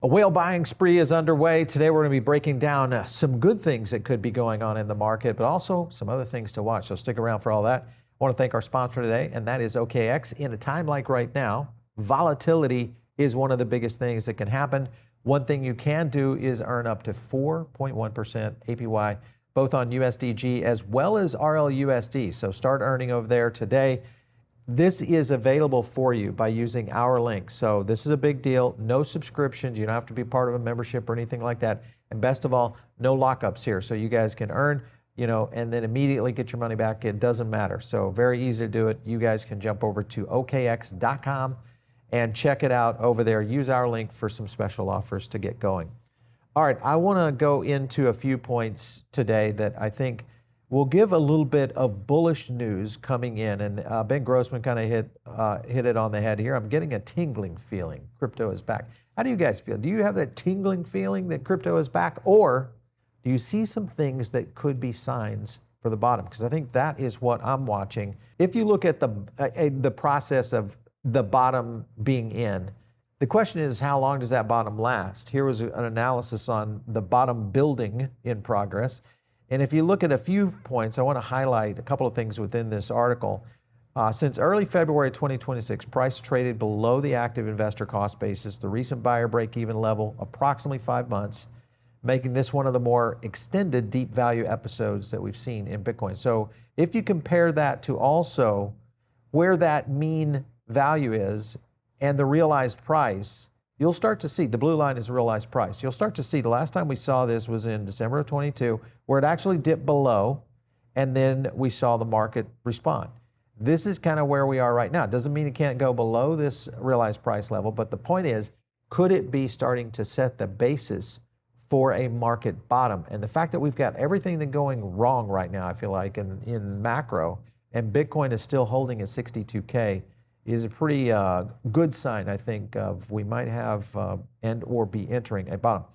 A whale buying spree is underway. Today we're going to be breaking down some good things that could be going on in the market, but also some other things to watch. So stick around for all that. I want to thank our sponsor today, and that is OKX. In a time like right now, volatility is one of the biggest things that can happen. One thing you can do is earn up to 4.1% APY, both on USDG as well as RLUSD. So start earning over there today. This is available for you by using our link. So this is a big deal. No subscriptions. You don't have to be part of a membership or anything like that. And best of all, no lockups here. So you guys can earn, and then immediately get your money back. It doesn't matter. So very easy to do it. You guys can jump over to okx.com and check it out over there. Use our link for some special offers to get going. All right, I want to go into a few points today that I think will give a little bit of bullish news coming in, and Ben Grossman kind of hit it on the head here. I'm getting a tingling feeling. Crypto is back. How do you guys feel? Do you have that tingling feeling that crypto is back, or do you see some things that could be signs for the bottom? Because I think that is what I'm watching. If you look at the process of the bottom being in, the question is, how long does that bottom last? Here was an analysis on the bottom building in progress. And if you look at a few points, I want to highlight a couple of things within this article. Since early February 2026, price traded below the active investor cost basis, the recent buyer break-even level, approximately 5 months, making this one of the more extended deep value episodes that we've seen in Bitcoin. So if you compare that to also where that mean value is and the realized price, you'll start to see, the blue line is realized price. You'll start to see the last time we saw this was in December of 22, where it actually dipped below, and then we saw the market respond. This is kind of where we are right now. It doesn't mean it can't go below this realized price level, but the point is, could it be starting to set the basis for a market bottom? And the fact that we've got everything that's going wrong right now, I feel like, in macro, and Bitcoin is still holding at 62K, is a pretty good sign, I think, of we might have and or be entering a bottom.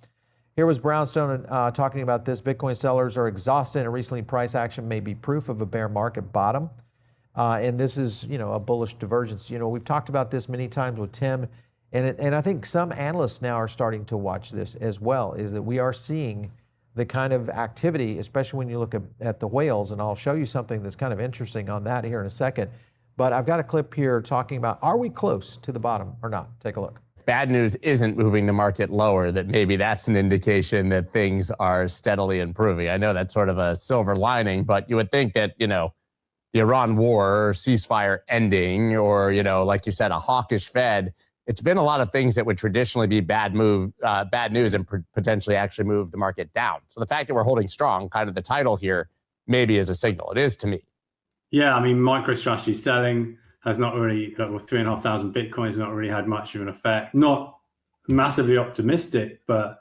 Here was Brownstone talking about this. Bitcoin sellers are exhausted, and recently price action may be proof of a bear market bottom. And this is, a bullish divergence. We've talked about this many times with Tim, and I think some analysts now are starting to watch this as well, is that we are seeing the kind of activity, especially when you look at the whales, and I'll show you something that's kind of interesting on that here in a second. But I've got a clip here talking about, are we close to the bottom or not? Take a look. If bad news isn't moving the market lower, that maybe that's an indication that things are steadily improving. I know that's sort of a silver lining, but you would think that, the Iran war or ceasefire ending, or, like you said, a hawkish Fed, it's been a lot of things that would traditionally be bad news and potentially actually move the market down. So the fact that we're holding strong, kind of the title here, maybe is a signal. It is to me. Yeah, I mean, MicroStrategy selling has not really, 3,500 Bitcoin has not really had much of an effect. Not massively optimistic, but,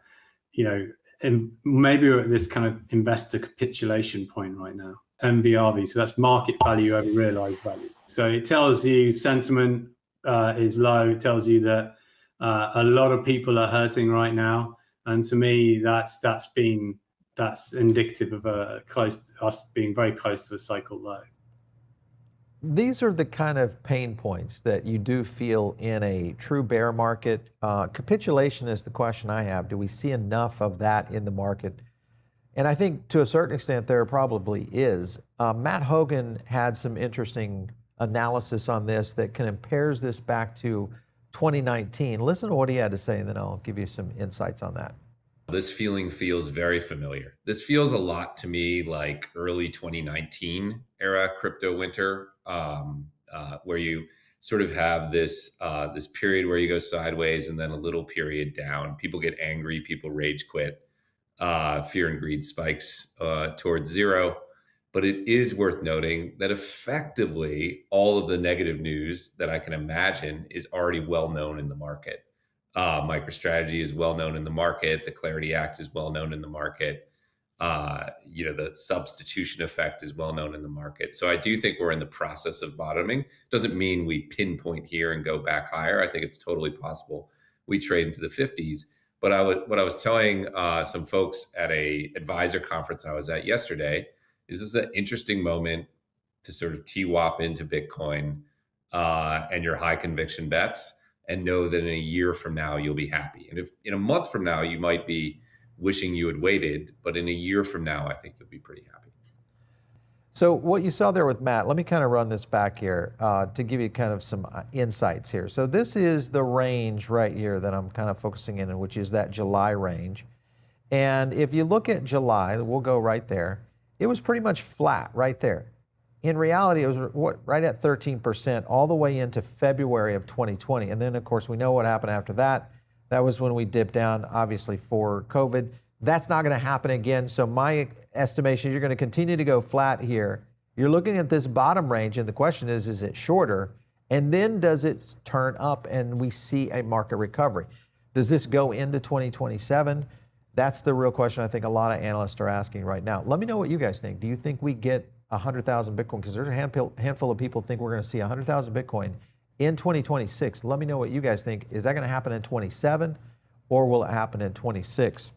and maybe we're at this kind of investor capitulation point right now. MVRV, so that's market value over realized value. So it tells you sentiment is low. It tells you that a lot of people are hurting right now. And to me, that's indicative of us being very close to a cycle low. These are the kind of pain points that you do feel in a true bear market. Capitulation is the question I have. Do we see enough of that in the market? And I think to a certain extent there probably is. Matt Hougan had some interesting analysis on this that compares this back to 2019. Listen to what he had to say, and then I'll give you some insights on that. This feeling feels very familiar. This feels a lot to me like early 2019 era crypto winter, where you sort of have this period where you go sideways and then a little period down. People get angry, people rage quit, fear and greed spikes towards zero. But it is worth noting that effectively all of the negative news that I can imagine is already well known in the market. MicroStrategy is well known in the market. The Clarity Act is well known in the market. The substitution effect is well known in the market. So I do think we're in the process of bottoming. Doesn't mean we pinpoint here and go back higher. I think it's totally possible we trade into the 50s. But what I was telling some folks at a advisor conference I was at yesterday is this is an interesting moment to sort of TWAP into Bitcoin and your high conviction bets. and know that in a year from now you'll be happy. And if in a month from now you might be wishing you had waited, but in a year from now I think you'll be pretty happy. So what you saw there with Matt, let me kind of run this back here to give you kind of some insights here. So this is the range right here that I'm kind of focusing in, which is that July range. And if you look at July, we'll go right there. It was pretty much flat right there. In reality, it was right at 13% all the way into February of 2020. And then, of course, we know what happened after that. That was when we dipped down, obviously, for COVID. That's not going to happen again. So my estimation, you're going to continue to go flat here. You're looking at this bottom range, and the question is it shorter? And then does it turn up and we see a market recovery? Does this go into 2027? That's the real question I think a lot of analysts are asking right now. Let me know what you guys think. Do you think we get 100,000 Bitcoin? Because there's a handful of people think we're going to see 100,000 Bitcoin in 2026. Let me know what you guys think. Is that going to happen in 27 or will it happen in 26?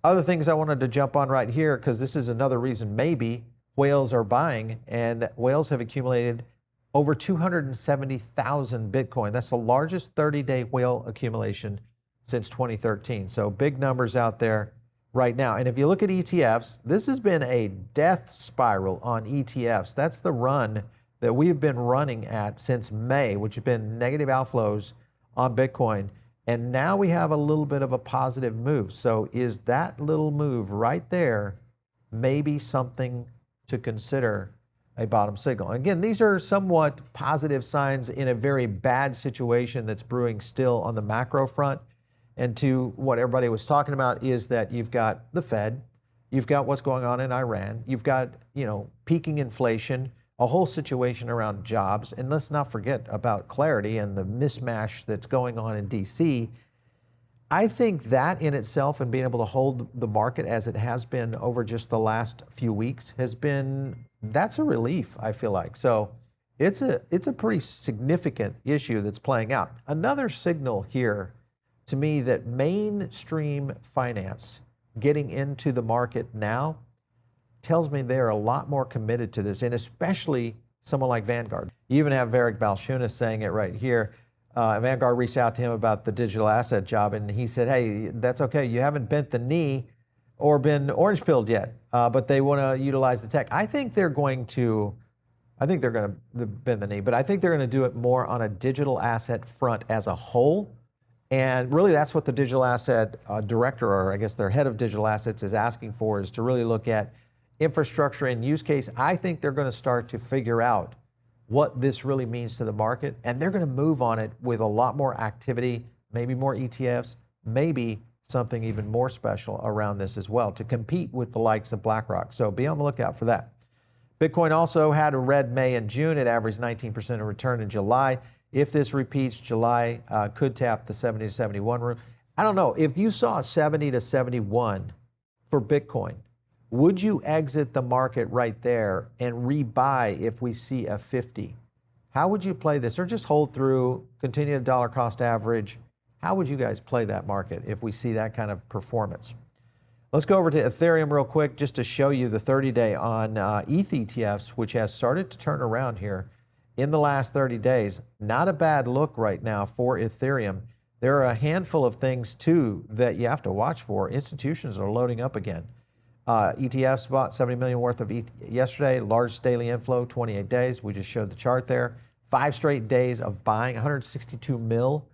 Other things I wanted to jump on right here, because this is another reason maybe whales are buying, and whales have accumulated over 270,000 Bitcoin. That's the largest 30-day whale accumulation since 2013. So big numbers out there right now. And if you look at ETFs, this has been a death spiral on ETFs. That's the run that we've been running at since May, which has been negative outflows on Bitcoin. And now we have a little bit of a positive move. So is that little move right there maybe something to consider a bottom signal? Again, these are somewhat positive signs in a very bad situation that's brewing still on the macro front. And to what everybody was talking about is that you've got the Fed, you've got what's going on in Iran, you've got, peaking inflation, a whole situation around jobs, and let's not forget about clarity and the mismatch that's going on in DC. I think that in itself and being able to hold the market as it has been over just the last few weeks that's a relief, I feel like. So it's a pretty significant issue that's playing out. Another signal here to me that mainstream finance getting into the market now tells me they're a lot more committed to this, and especially someone like Vanguard. You even have Varric Balchunas saying it right here. Vanguard reached out to him about the digital asset job, and he said, hey, that's okay. You haven't bent the knee or been orange pilled yet, but they want to utilize the tech. I think they're going to bend the knee, but I think they're going to do it more on a digital asset front as a whole. And really, that's what the digital asset director, or I guess their head of digital assets, is asking for, is to really look at infrastructure and use case. I think they're going to start to figure out what this really means to the market, and they're going to move on it with a lot more activity, maybe more ETFs, maybe something even more special around this as well to compete with the likes of BlackRock. So be on the lookout for that. Bitcoin also had a red May and June. It averaged 19% of return in July. If this repeats, July could tap the 70 to 71 room. I don't know. If you saw 70 to 71 for Bitcoin, would you exit the market right there and rebuy if we see a 50? How would you play this? Or just hold through, continue to dollar cost average? How would you guys play that market if we see that kind of performance? Let's go over to Ethereum real quick just to show you the 30-day on ETH ETFs, which has started to turn around here in the last 30 days. Not a bad look right now for Ethereum. There are a handful of things, too, that you have to watch for. Institutions are loading up again. ETFs bought 70 million worth of ETH yesterday, largest daily inflow, 28 days. We just showed the chart there. 5 straight days of buying, 162 mil.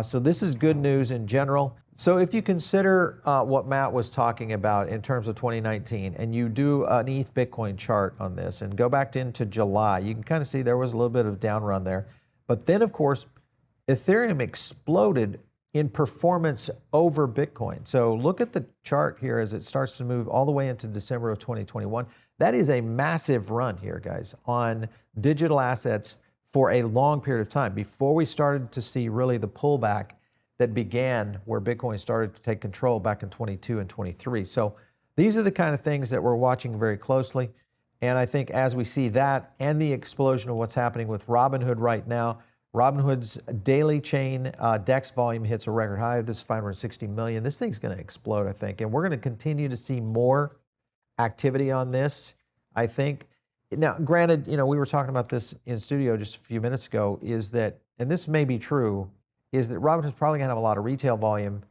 So this is good news in general. So if you consider what Matt was talking about in terms of 2019, and you do an ETH Bitcoin chart on this and go back into July, you can kind of see there was a little bit of down run there. But then, of course, Ethereum exploded in performance over Bitcoin. So look at the chart here as it starts to move all the way into December of 2021. That is a massive run here, guys, on digital assets for a long period of time before we started to see really the pullback that began where Bitcoin started to take control back in 22 and 23. So these are the kind of things that we're watching very closely. And I think as we see that and the explosion of what's happening with Robinhood right now, Robinhood's daily chain DEX volume hits a record high. This is 560 million. This thing's going to explode, I think. And we're going to continue to see more activity on this, I think. Now, granted, we were talking about this in studio just a few minutes ago, is that, and this may be true, is that Robinhood's probably going to have a lot of retail volume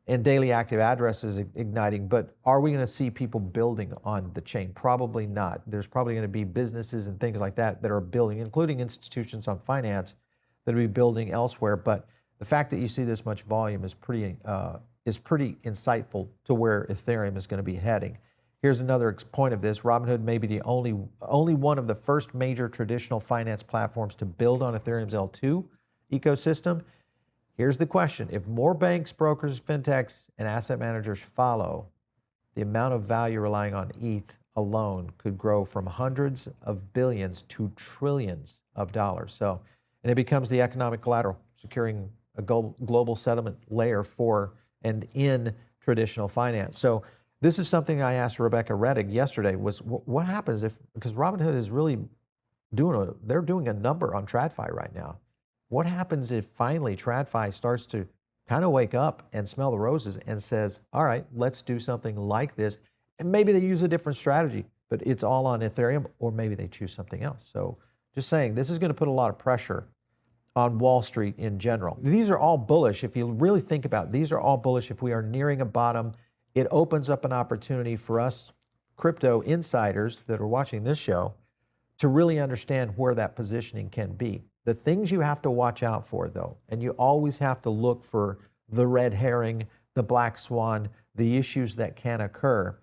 and daily active addresses igniting, but are we going to see people building on the chain? Probably not. There's probably going to be businesses and things like that that are building, including institutions on finance that will be building elsewhere. But the fact that you see this much volume is pretty insightful to where Ethereum is going to be heading. Here's another point of this. Robinhood may be the only one of the first major traditional finance platforms to build on Ethereum's L2 ecosystem. Here's the question. If more banks, brokers, fintechs, and asset managers follow, the amount of value relying on ETH alone could grow from hundreds of billions to trillions of dollars. So, and it becomes the economic collateral, securing a global settlement layer for and in traditional finance. So this is something I asked Rebecca Reddick yesterday was what happens if, because Robinhood is really they're doing a number on TradFi right now. What happens if finally TradFi starts to kind of wake up and smell the roses and says, all right, let's do something like this. And maybe they use a different strategy, but it's all on Ethereum, or maybe they choose something else. So just saying, this is going to put a lot of pressure on Wall Street in general. These are all bullish. If you really think about it, these are all bullish. If we are nearing a bottom, it opens up an opportunity for us crypto insiders that are watching this show to really understand where that positioning can be. The things you have to watch out for, though, and you always have to look for the red herring, the black swan, the issues that can occur.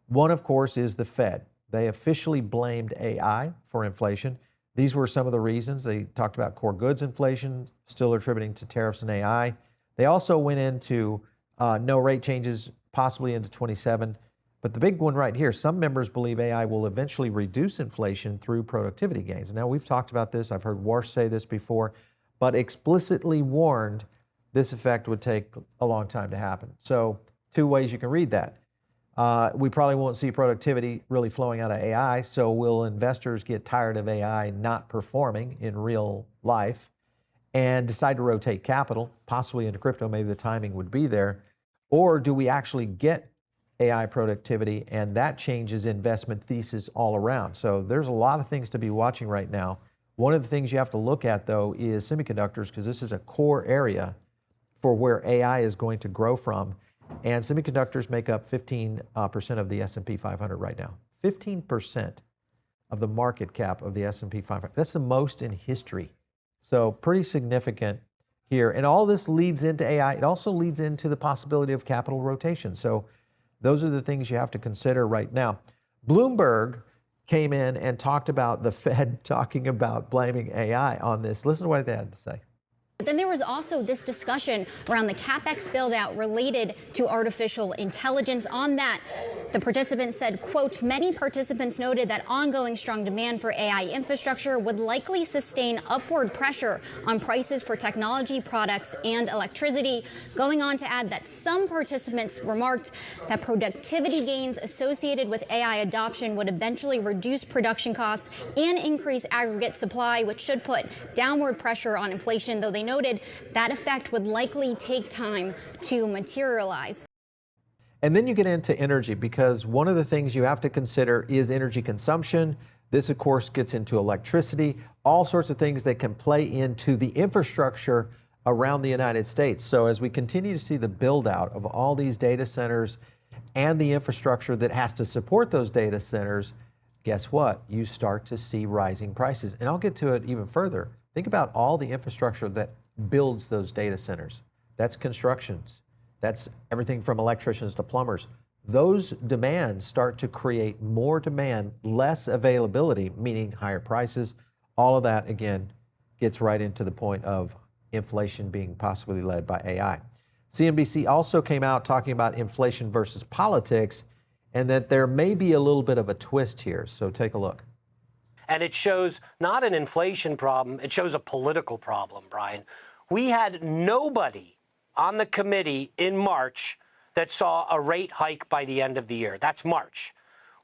One, of course, is the Fed. They officially blamed AI for inflation. These were some of the reasons. They talked about core goods inflation, still attributing to tariffs and AI. They also went into no rate changes, possibly into 27. But the big one right here, some members believe AI will eventually reduce inflation through productivity gains. Now, we've talked about this. I've heard Warsh say this before, but explicitly warned this effect would take a long time to happen. So two ways you can read that. We probably won't see productivity really flowing out of AI, so will investors get tired of AI not performing in real life and decide to rotate capital, possibly into crypto? Maybe the timing would be there. Or do we actually get AI productivity, and that changes investment thesis all around? So there's a lot of things to be watching right now. One of the things you have to look at, though, is semiconductors, because this is a core area for where AI is going to grow from. And semiconductors make up 15% of the S&P 500 right now. 15% of the market cap of the S&P 500. That's the most in history. So pretty significant here. And all this leads into AI. It also leads into the possibility of capital rotation. So those are the things you have to consider right now. Bloomberg came in and talked about the Fed talking about blaming AI on this. Listen to what they had to say. But then there was also this discussion around the CapEx build-out related to artificial intelligence. On that, the participants said, quote, many participants noted that ongoing strong demand for AI infrastructure would likely sustain upward pressure on prices for technology products and electricity. Going on to add that some participants remarked that productivity gains associated with AI adoption would eventually reduce production costs and increase aggregate supply, which should put downward pressure on inflation, though they noted that effect would likely take time to materialize. And then you get into energy, because one of the things you have to consider is energy consumption. This, of course, gets into electricity, all sorts of things that can play into the infrastructure around the United States. So as we continue to see the build out of all these data centers and the infrastructure that has to support those data centers, guess what? You start to see rising prices. And I'll get to it even further. Think about all the infrastructure that builds those data centers. That's constructions. That's everything from electricians to plumbers. Those demands start to create more demand, less availability, meaning higher prices. All of that, again, gets right into the point of inflation being possibly led by AI. CNBC also came out talking about inflation versus politics, and that there may be a little bit of a twist here. So take a look. And it shows not an inflation problem, it shows a political problem, Brian. We had nobody on the committee in March that saw a rate hike by the end of the year. That's March.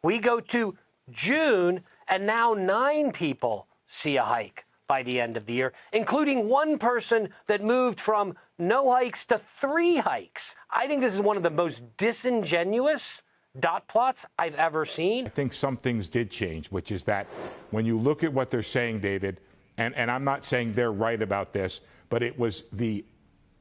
We go to June, and now 9 people see a hike by the end of the year, including one person that moved from no hikes to 3 hikes. I think this is one of the most disingenuous dot plots I've ever seen. I think some things did change, which is that when you look at what they're saying, David, and I'm not saying they're right about this, but it was the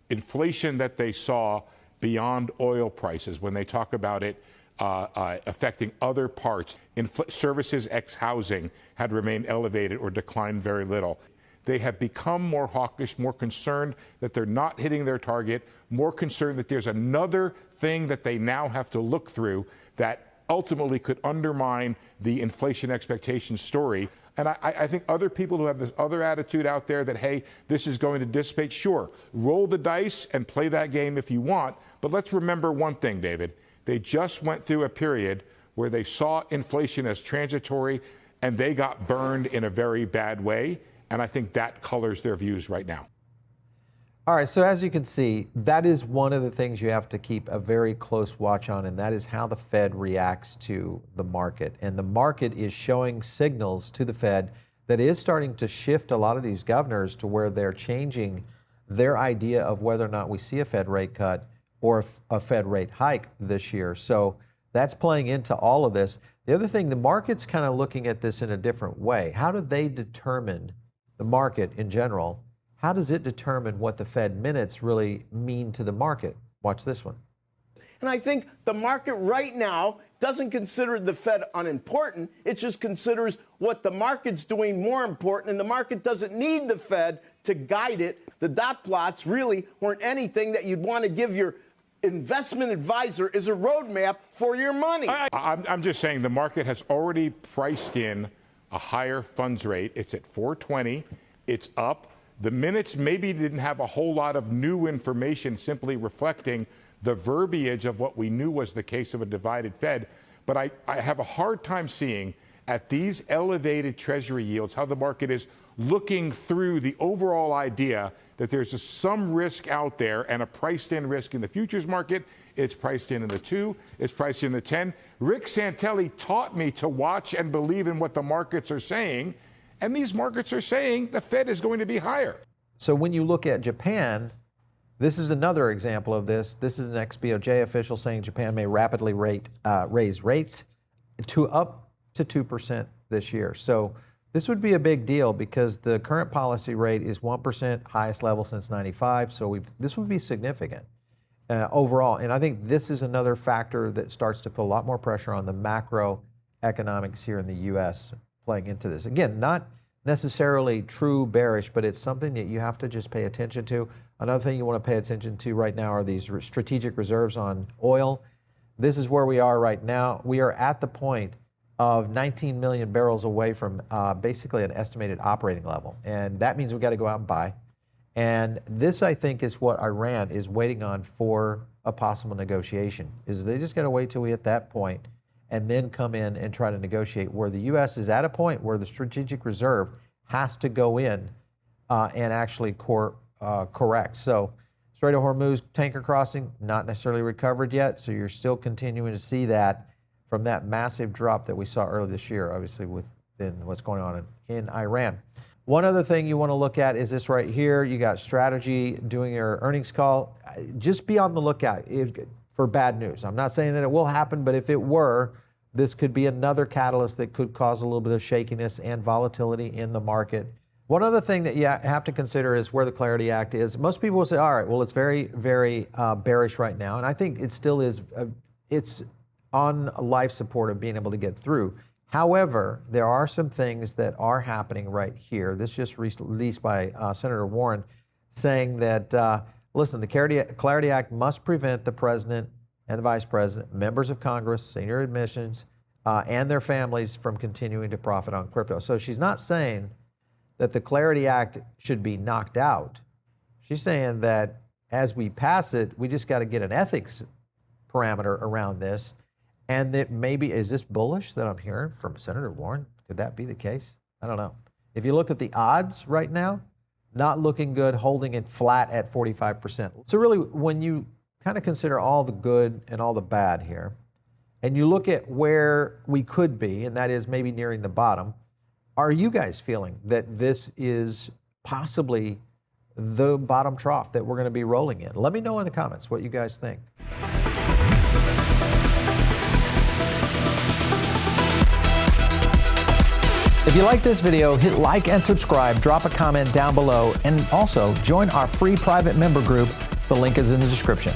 inflation that they saw beyond oil prices, when they talk about it affecting other parts, services ex housing had remained elevated or declined very little. They have become more hawkish, more concerned that they're not hitting their target, more concerned that there's another thing that they now have to look through that ultimately could undermine the inflation expectation story. And I think other people who have this other attitude out there that, hey, this is going to dissipate, sure, roll the dice and play that game if you want. But let's remember one thing, David. They just went through a period where they saw inflation as transitory and they got burned in a very bad way. And I think that colors their views right now. All right, so as you can see, that is one of the things you have to keep a very close watch on, and that is how the Fed reacts to the market. And the market is showing signals to the Fed that is starting to shift a lot of these governors to where they're changing their idea of whether or not we see a Fed rate cut or a Fed rate hike this year. So that's playing into all of this. The other thing, the market's kind of looking at this in a different way. How do they determine, the market in general, how does it determine what the Fed minutes really mean to the market? Watch this one. And I think the market right now doesn't consider the Fed unimportant. It just considers what the market's doing more important, and the market doesn't need the Fed to guide it. The dot plots really weren't anything that you'd want to give your investment advisor as a roadmap for your money. I'm just saying the market has already priced in a higher funds rate. It's at 420. It's up. The minutes maybe didn't have a whole lot of new information, simply reflecting the verbiage of what we knew was the case of a divided Fed. But I have a hard time seeing at these elevated Treasury yields how the market is looking through the overall idea that there's just some risk out there and a priced in risk in the futures market. It's priced in the 2, it's priced in the 10. Rick Santelli taught me to watch and believe in what the markets are saying. And these markets are saying the Fed is going to be higher. So when you look at Japan, this is another example of this. This is an ex-BOJ official saying Japan may rapidly raise rates to up to 2% this year. So this would be a big deal because the current policy rate is 1%, highest level since 95. So this would be significant overall. And I think this is another factor that starts to put a lot more pressure on the macroeconomics here in the U.S. playing into this. Again, not necessarily true bearish, but it's something that you have to just pay attention to. Another thing you want to pay attention to right now are these strategic reserves on oil. This is where we are right now. We are at the point of 19 million barrels away from basically an estimated operating level. And that means we got to go out and buy. And this, I think, is what Iran is waiting on for a possible negotiation, is they just got to wait till we hit that point and then come in and try to negotiate, where the U.S. is at a point where the strategic reserve has to go in and actually correct. So Strait of Hormuz tanker crossing, not necessarily recovered yet, so you're still continuing to see that from that massive drop that we saw earlier this year, obviously within what's going on in Iran. One other thing you want to look at is this right here. You got Strategy doing your earnings call. Just be on the lookout for bad news. I'm not saying that it will happen, but if it were, this could be another catalyst that could cause a little bit of shakiness and volatility in the market. One other thing that you have to consider is where the Clarity Act is. Most people will say, all right, well, it's very, very bearish right now. And I think it still is, it's on life support of being able to get through. However, there are some things that are happening right here. This just released by Senator Warren saying that, listen, the Clarity Act must prevent the president and the vice president, members of Congress, senior admissions, and their families from continuing to profit on crypto. So she's not saying that the Clarity Act should be knocked out. She's saying that as we pass it, we just got to get an ethics parameter around this. And that maybe, is this bullish that I'm hearing from Senator Warren? Could that be the case? I don't know. If you look at the odds right now, not looking good, holding it flat at 45%. So really, when you kind of consider all the good and all the bad here, and you look at where we could be, and that is maybe nearing the bottom, are you guys feeling that this is possibly the bottom trough that we're going to be rolling in? Let me know in the comments what you guys think. If you like this video, hit like and subscribe, drop a comment down below, and also join our free private member group The link is in the description.